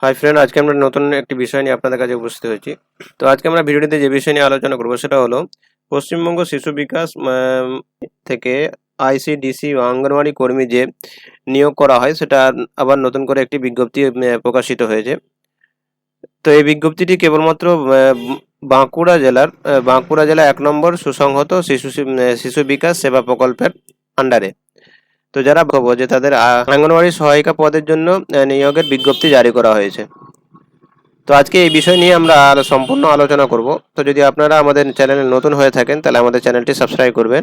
Hi friend, আজকে আমরা নতুন একটি বিষয় নিয়ে আপনাদের কাছে উপস্থিত হয়েছি। তো আজকে আমরা ভিডিওটিতে যে বিষয় নিয়ে আলোচনা করব সেটা হলো পশ্চিমবঙ্গ শিশু বিকাশ থেকে আইসিডিসি অঙ্গনওয়াড়ি কর্মী যে নিয়োগ করা হয় সেটা আবার নতুন করে একটি বিজ্ঞপ্তি প্রকাশিত হয়েছে। তো এই বিজ্ঞপ্তিটি কেবলমাত্র বাঁকুড়া জেলা 1 নম্বর সুসংহত শিশু বিকাশ সেবা প্রকল্পের আন্ডারে। তো যারা ভাবো যে তাদের অঙ্গনওয়াড়ি সহায়িকা পদের জন্য নিয়োগের বিজ্ঞপ্তি জারি করা হয়েছে। তো আজকে এই বিষয় নিয়ে আমরা সম্পূর্ণ আলোচনা করব। তো যদি আপনারা আমাদের চ্যানেলে নতুন হয়ে থাকেন তাহলে আমাদের চ্যানেলটি সাবস্ক্রাইব করবেন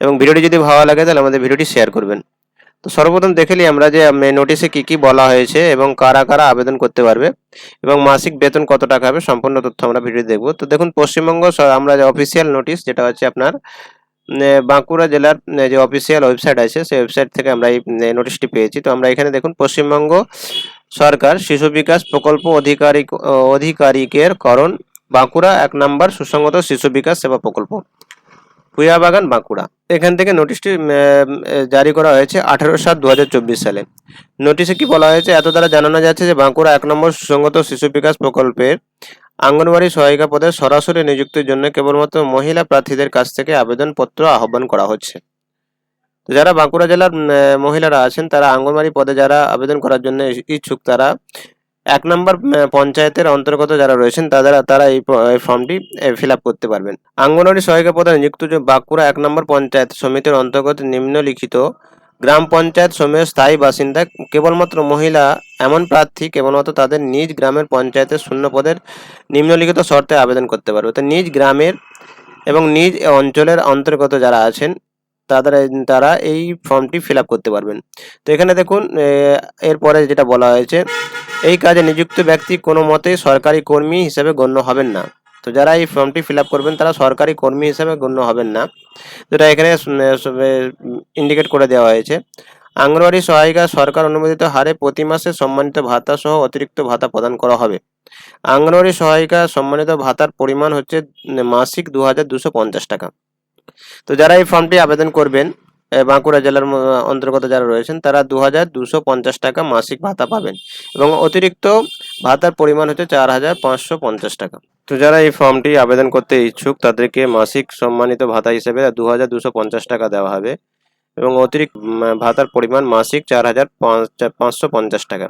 এবং ভিডিওটি যদি ভালো লাগে তাহলে আমাদের ভিডিওটি শেয়ার করবেন। তো সর্বপ্রথম দেখে নিই আমরা যে নোটিশে কি কি বলা হয়েছে এবং কারা কারা আবেদন করতে পারবে এবং মাসিক বেতন কত টাকা হবে, সম্পূর্ণ তথ্য আমরা ভিডিও দেখব। তো দেখুন, পশ্চিমবঙ্গ আমরা যে অফিসিয়াল নোটিশ, যেটা হচ্ছে আপনার বাঁকুড়া জেলার যে অফিসিয়াল ওয়েবসাইট আছে সেই ওয়েবসাইট থেকে আমরা এই নোটিশটি পেয়েছি। তো আমরা এখানে দেখুন, পশ্চিমবঙ্গ সরকার শিশু বিকাশ প্রকল্প অধিকারিকের করণ বাঁকুড়া 1 নম্বর সুসংহত শিশু বিকাশ সেবা প্রকল্প, ফুয়াবাগান, বাঁকুড়া। এখান থেকে নোটিশটি জারি করা হয়েছে 18/7/2024 সালে। নোটিশে কি বলা হয়েছে? এত দ্বারা জানানো যাচ্ছে যে বাঁকুড়া 1 নম্বর সুসংহত শিশু বিকাশ প্রকল্পের আঙ্গনওয়াড়ি সহায়িকা পদে সরাসরি নিযুক্তির জন্য কেবলমাত্র মহিলা প্রার্থীদের কাছ থেকে আবেদনপত্র আহ্বান করা হচ্ছে। তো যারা বাঁকুড়া জেলার মহিলারা আছেন, তারা আঙ্গনওয়াড়ি পদে যারা আবেদন করার জন্য ইচ্ছুক, তারা 1 নম্বর পঞ্চায়েতের অন্তর্গত যারা রয়েছেন তারা এই ফর্মটি ফিল আপ করতে পারবেন। আঙ্গনওয়াড়ি সহায়িকা পদে নিযুক্ত বাঁকুড়া 1 নম্বর পঞ্চায়েত সমিতির অন্তর্গত নিম্নলিখিত গ্রাম পঞ্চায়েত সমূহের স্থায়ী বাসিন্দা কেবলমাত্র মহিলা এমন প্রার্থী কেবলমাত্র তাদের নিজ গ্রামের পঞ্চায়েতের শূন্য পদের নিম্নলিখিত শর্তে আবেদন করতে পারবে। তো নিজ গ্রামের এবং নিজ অঞ্চলের অন্তর্গত যারা আছেন তারা এই ফর্মটি ফিল আপ করতে পারবেন। তো এখানে দেখুন, এরপরে যেটা বলা হয়েছে, এই কাজে নিযুক্ত ব্যক্তি কোনো মতেই সরকারি কর্মী হিসেবে গণ্য হবেন না। তো যারা এই ফর্মটি ফিল আপ করবেন তারা সরকারি কর্মী হিসেবে গণ্য হবেন না, যেটা এখানে ইন্ডিকেট করে দেওয়া হয়েছে। আঙ্গনওয়াড়ি সহায়িকা সরকার অনুমোদিত হারে প্রতি মাসে সম্মানিত ভাতা সহ অতিরিক্ত ভাতা প্রদান করা হবে। আঙ্গনওয়াড়ি সহায়িকা সম্মানিত ভাতার পরিমাণ হচ্ছে মাসিক 2250 টাকা। তো যারা এই ফর্মটি আবেদন করবেন, বাঁকুড়া জেলার অন্তর্গত যারা রয়েছেন, তারা 2250 টাকা মাসিক ভাতা পাবেন এবং অতিরিক্ত ভাতার পরিমাণ হচ্ছে 4550 টাকা। তো যারা এই ফর্মটি আবেদন করতে ইচ্ছুক তাদেরকে মাসিক সম্মানিত ভাতা হিসেবে 2250 টাকা দেওয়া হবে এবং অতিরিক্ত ভাতার পরিমাণ মাসিক 4550 টাকা।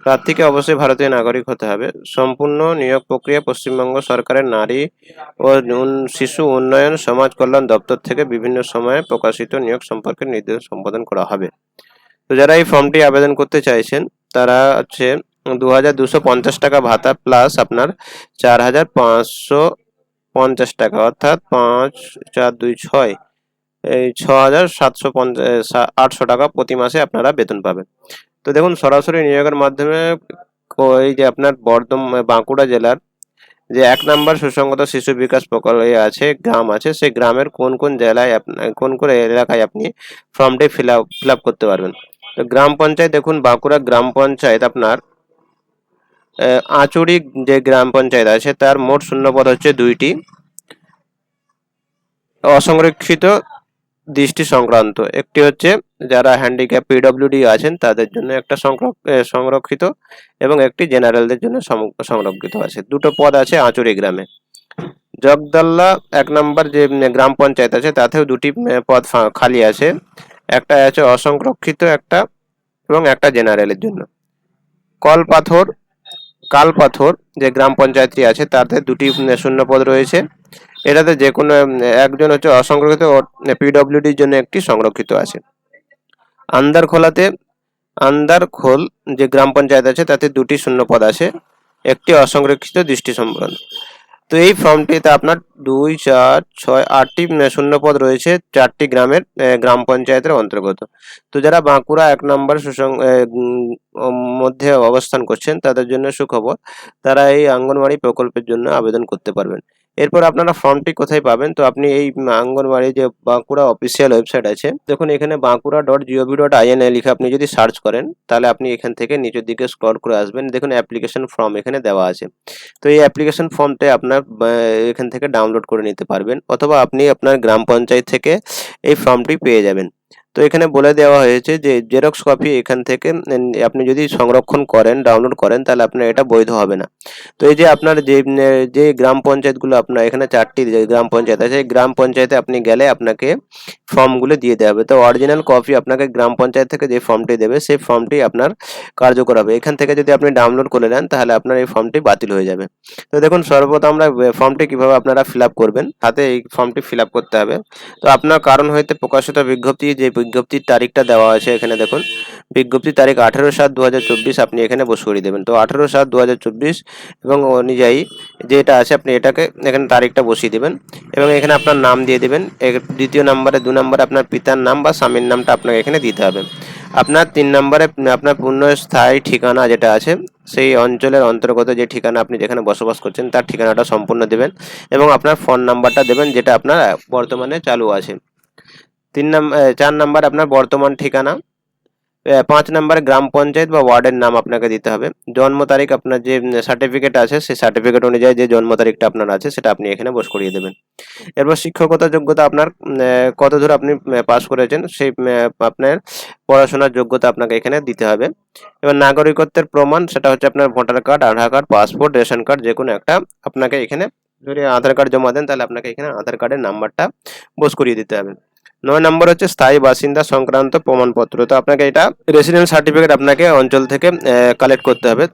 প্রার্থীকে অবশ্যই ভারতীয় নাগরিক হতে হবে। সম্পূর্ণ নিয়োগ প্রক্রিয়া পশ্চিমবঙ্গ সরকারের নারী ও শিশু উন্নয়ন সমাজ কল্যাণ দপ্তর থেকে বিভিন্ন সময়ে প্রকাশিত নিয়োগ সম্পর্কে নির্দেশ সম্পাদন করা হবে। তো যারা এই ফর্মটি আবেদন করতে চাইছেন তারা হচ্ছে 2250 টাকা ভাতা প্লাস আপনার 4550 টাকা, অর্থাৎ 5 4 2 6, এই 6750 টাকা প্রতি মাসে আপনারা বেতন পাবেন। তো দেখুন, সরাসরি নিয়োগের মাধ্যমে এই যে আপনার বাঁকুড়া জেলার যে 1 নম্বর সুসংহত শিশু বিকাশ প্রকল্প আছে, গ্রাম আছে, সেই গ্রামের কোন কোন জেলায় কোন কোন এলাকায় আপনি ফর্মটি ফিল আপ করতে পারবেন। তো গ্রাম পঞ্চায়েত দেখুন, বাঁকুড়া গ্রাম পঞ্চায়েত আপনার আঁচুড়ি যে গ্রাম পঞ্চায়েত আছে তার মোট শূন্যপদ হচ্ছে 2টি। অসংরক্ষিত দৃষ্টি সংক্রান্ত একটি হচ্ছে, যারা হ্যান্ডিক্যাপ পিডব্লিউডি আছেন তাদের জন্য একটা সংরক্ষিত এবং একটি জেনারেলদের জন্য সংরক্ষিত আছে। 2টো পদ আছে আঁচুড়ি গ্রামে। জগদল্লা 1 নম্বর যে গ্রাম পঞ্চায়েত আছে তাতেও 2টি পদ খালি আছে, একটা আছে অসংরক্ষিত একটা এবং একটা জেনারেলের জন্য। কালপাথর যে গ্রাম পঞ্চায়েতটি আছে তাতে 2টি শূন্য পদ রয়েছে, এটাতে যে কোনো একজন হচ্ছে অসংরক্ষিত ও পিডব্লিউডির জন্য একটি সংরক্ষিত আছে। আন্দারখোল যে গ্রাম পঞ্চায়েত আছে তাতে 2টি শূন্য পদ আছে, একটি অসংরক্ষিত দৃষ্টি সম্পন্ন। তো এই ফর্মটিতে আপনার 2 4 6 8টি শূন্য পদ রয়েছে 4টি গ্রাম পঞ্চায়েতের অন্তর্গত। তো যারা বাঁকুড়া 1 নম্বর মধ্যে অবস্থান করছেন তাদের জন্য সুখবর, তারা এই অঙ্গনওয়াড়ি প্রকল্পের জন্য আবেদন করতে পারবেন। এরপর আপনারা ফর্মটি কোথায় পাবেন? তো আপনি এই অঙ্গনওয়াড়ি যে বাঁকুড়া অফিসিয়াল ওয়েবসাইট আছে, দেখুন এখানে bankura.gov.in লিখে আপনি যদি সার্চ করেন তাহলে আপনি এখান থেকে নিচের দিকে স্ক্রল করে আসবেন, দেখুন অ্যাপ্লিকেশন ফর্ম এখানে দেওয়া আছে। তো এই অ্যাপ্লিকেশন ফর্মটা আপনার এখান থেকে ডাউনলোড করে নিতে পারবেন, অথবা আপনি আপনার গ্রাম পঞ্চায়েত থেকে এই ফর্মটি পেয়ে যাবেন। তো এখানে বলে দেওয়া হয়েছে যে জেরক্স কপি এখান থেকে আপনি যদি সংরক্ষণ করেন, ডাউনলোড করেন, তাহলে আপনার এটা বৈধ হবে না। তো এই যে আপনার যে গ্রাম পঞ্চায়েতগুলো আপনার এখানে 4টি যে গ্রাম পঞ্চায়েত আছে, সেই গ্রাম পঞ্চায়েতে আপনি গেলে আপনাকে ফর্মগুলো দিয়ে দেওয়া হবে। তো অরিজিনাল কপি আপনাকে গ্রাম পঞ্চায়েত থেকে যে ফর্মটি দেবে সেই ফর্মটি আপনার কার্যকর হবে। এখান থেকে যদি আপনি ডাউনলোড করে নেন তাহলে আপনার এই ফর্মটি বাতিল হয়ে যাবে। তো দেখুন, সর্বপ্রথম আমরা ফর্মটি কিভাবে আপনারা ফিল আপ করবেন, হাতে এই ফর্মটি ফিল আপ করতে হবে। তো আপনার কারণ হইতে প্রকাশিত বিজ্ঞপ্তি, যে বিজ্ঞপ্তির তারিখটা দেওয়া আছে এখানে দেখুন, বিজ্ঞপ্তির তারিখ 18/7/2024 আপনি এখানে বসিয়ে দেবেন। তো 18/7/2024 এবং অনুযায়ী যেটা আছে আপনি এটাকে এখানে তারিখটা বসিয়ে দেবেন এবং এখানে আপনার নাম দিয়ে দেবেন। দ্বিতীয় নম্বরে 2 নম্বরে আপনার পিতার নাম বা স্বামীর নামটা আপনাকে এখানে দিতে হবে। আপনার 3 নম্বরে আপনার পূর্ণস্থায়ী ঠিকানা যেটা আছে, সেই অঞ্চলের অন্তর্গত যে ঠিকানা আপনি যেখানে বসবাস করছেন তার ঠিকানাটা সম্পূর্ণ দেবেন এবং আপনার ফোন নাম্বারটা দেবেন যেটা আপনার বর্তমানে চালু আছে। 4 নাম্বার আপনার বর্তমান ঠিকানা। 5 নম্বরে গ্রাম পঞ্চায়েত বা ওয়ার্ডের নাম আপনাকে দিতে হবে। জন্ম তারিখ, আপনার যে সার্টিফিকেট আছে সেই সার্টিফিকেট অনুযায়ী যে জন্ম তারিখটা আপনার আছে সেটা আপনি এখানে বস করিয়ে দেবেন। এরপর শিক্ষকতা যোগ্যতা আপনার কতদূর আপনি পাস করেছেন সেই আপনার পড়াশোনার যোগ্যতা আপনাকে এখানে দিতে হবে। এবার নাগরিকত্বের প্রমাণ, সেটা হচ্ছে আপনার ভোটার কার্ড, আধার কার্ড, পাসপোর্ট, রেশন কার্ড, যে কোনো একটা আপনাকে এখানে, যদি আধার কার্ড জমা দেন তাহলে আপনাকে এখানে আধার কার্ডের নাম্বারটা বস করিয়ে দিতে হবে। 9 নম্বর হচ্ছে স্থায়ী বাসিন্দা সংক্রান্ত প্রমাণপত্র। তো আপনাকে এটা রেসিডেন্স সার্টিফিকেট আপনাকে অঞ্চল থেকে কালেক্ট করতে হবে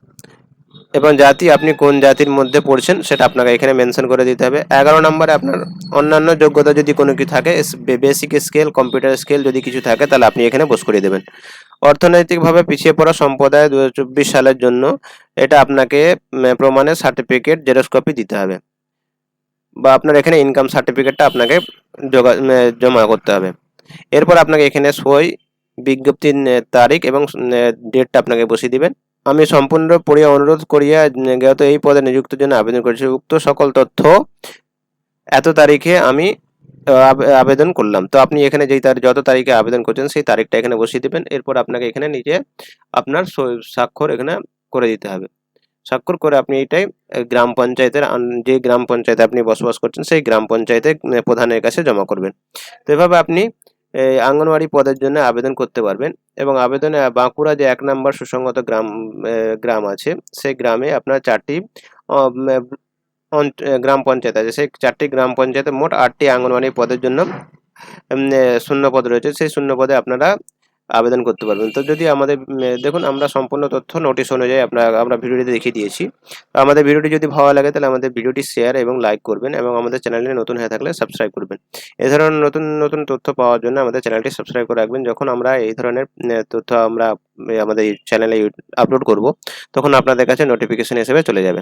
এবং জাতি, আপনি কোন জাতির মধ্যে পড়ছেন সেটা আপনাকে এখানে মেনশন করে দিতে হবে। 11 নম্বরে আপনার অন্যান্য যোগ্যতা যদি কোনো কিছু থাকে, বেসিক স্কেল, কম্পিউটার স্কেল যদি কিছু থাকে তাহলে আপনি এখানে বস করিয়ে দেবেন। অর্থনৈতিকভাবে পিছিয়ে পড়া সম্প্রদায় 2024 সালের জন্য এটা আপনাকে প্রমাণের সার্টিফিকেট জেরক্স কপি দিতে হবে বা আপনার এখানে ইনকাম সার্টিফিকেটটা আপনাকে জমা করতে হবে। এরপর আপনাকে এখানে সই, বিজ্ঞপ্তির তারিখ এবং ডেটটা আপনাকে বসিয়ে দিবেন। আমি সম্পূর্ণ পড়িয়া অনুরোধ করিয়া জ্ঞাত এই পদে নিযুক্তির জন্য আবেদন করেছি। উক্ত সকল তথ্য এত তারিখে আমি আবেদন করলাম। তো আপনি এখানে যেই যত তারিখে আবেদন করছেন সেই তারিখটা এখানে বসিয়ে দিবেন। এরপর আপনাকে এখানে নিজে আপনার স্বাক্ষর এখানে করে দিতে হবে। স্বাক্ষর করে আপনি এইটাই গ্রাম পঞ্চায়েতের যে গ্রাম পঞ্চায়েতে আপনি বসবাস করছেন সেই গ্রাম পঞ্চায়েতের প্রধানের কাছে জমা করবেন। তো এভাবে আপনি আঙ্গনওয়াড়ি পদের জন্য আবেদন করতে পারবেন এবং আবেদনে বাঁকুড়া যে 1 নম্বর সুসংগত গ্রাম আছে, সেই গ্রামে আপনার 4টি গ্রাম পঞ্চায়েত আছে। সেই 4টি গ্রাম পঞ্চায়েতে মোট 8টি আঙ্গনওয়াড়ি পদের জন্য শূন্য পদ রয়েছে। সেই শূন্য পদে আপনারা আবেদন করতে পারবেন। তো যদি আমাদের দেখুন, আমরা সম্পূর্ণ তথ্য নোটিশ অনুযায়ী আমরা ভিডিওটিতে দেখিয়ে দিয়েছি। তো আমাদের ভিডিওটি যদি ভালো লাগে তাহলে আমাদের ভিডিওটি শেয়ার এবং লাইক করবেন এবং আমাদের চ্যানেলে নতুন হয়ে থাকলে সাবস্ক্রাইব করবেন। এই ধরনের নতুন নতুন তথ্য পাওয়ার জন্য আমাদের চ্যানেলটি সাবস্ক্রাইব করে রাখবেন। যখন আমরা এই ধরনের তথ্য আমরা আমাদের চ্যানেলে আপলোড করব তখন আপনাদের কাছে নোটিফিকেশন হিসেবে চলে যাবে।